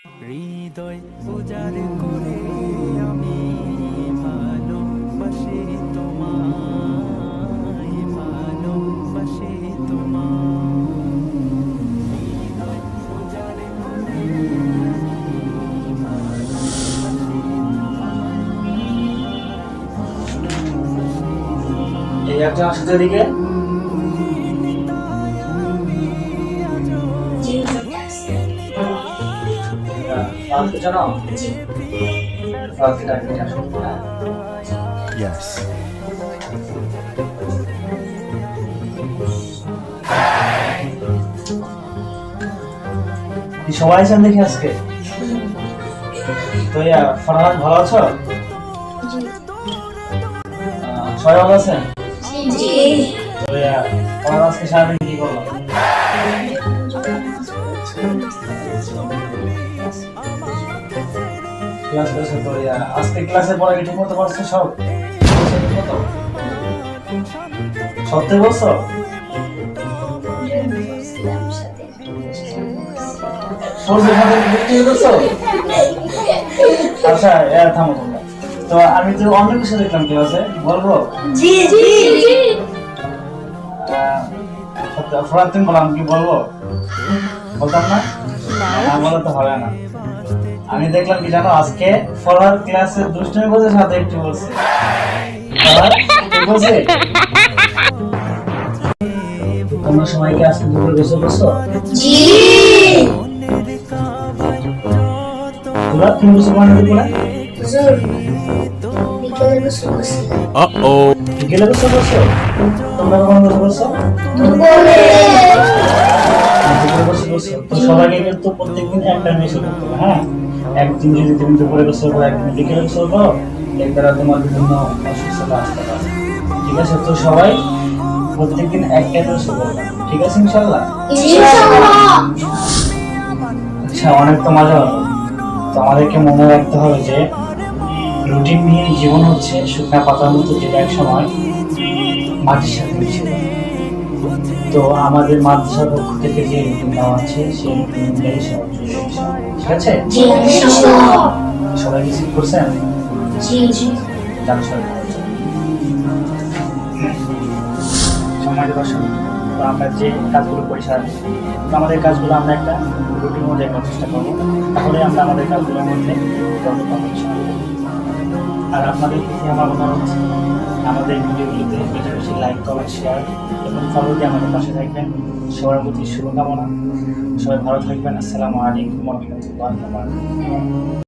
হৃদয় উজাড় করে আমি ভালোবাসি তোমায়, ভালোবাসি তোমায়। হৃদয় উজাড় করে আমি ভালোবাসি তোমায়। এই একটা আসতে এদিকে জানো Yes. সবাই আছেন দেখি আজকে তো ফরহাদ ভালো আছো? সবাই ভালো আছেন? তো ফরহাদ আজকে সারাদিন কি করলো? ক্লাস করেছে তো আজকে ক্লাসে পড়া কি ঠিক মতো পারছো সব? সত্যি বলছো? আচ্ছা থামো তোমরা তো আমি তো অন্য কিছু দেখলাম ক্লাসে বলবো ফরহাদ তুমি বলো আমি কি বলবো বলতাম না বলে তো হবে না আমি দেখলাম কি জানো আজকে ফরহাদ ক্লাসে দুষ্টুমি বলছে সাথে একটু বলছে তোমরা সবাইকে আজকে দুপুরে গোসল করছো? তোমরা কি গোসল মানে দুপুরে? বিকেলে গোসল করছো? তোমরা কখন গোসল করছো? দুপুরে গোসল করছো তো সবাইকে কিন্তু প্রত্যেকদিন একটা গোসল করতে হবে হ্যাঁ একদিন যদি তুমি দুপুরে গোসল করো একদিন বিকেলে গোসল করো এর দ্বারা তোমার বিভিন্ন অসুস্থতা আসতে পারে ঠিক আছে তো সবাই প্রত্যেকদিন একটা গোসল করবে ঠিক আছে ইনশাআল্লাহ? আচ্ছা অনেক তো মজা হলো তো আমাদেরকে মনে রাখতে হবে যে রুটিন নিয়ে জীবন হচ্ছে শুকনা পাতার মতো যেটা এক সময় মাটির সাথে মিশে যায় তো আমাদের মাদ্রাসার পক্ষ থেকে যে রুটিন দেওয়া আছে সেই রুটিন অনুযায়ী সবাই ঠিক আছে সবাই রিসিভ করছেন যান সবাই সমাজ দর্শন তো আমরা যে কাজগুলো করি সারাদিন তো আমাদের কাজগুলো আমরা একটা রুটিন অনুযায়ী করার চেষ্টা করবো তাহলে আমরা আমাদের কাজগুলোর মধ্যে আর আপনাদের প্রতি আমার অনুরোধ আমাদের ভিডিওগুলিতে বেশি বেশি লাইক কমেন্ট শেয়ার এবং ফলো দিয়ে আমাদের পাশে থাকবেন সবার প্রতি শুভকামনা সবাই ভালো থাকবেন আসসালামু আলাইকুম ওয়া রাহমাতুল্লাহি ওয়া বারাকাতুহু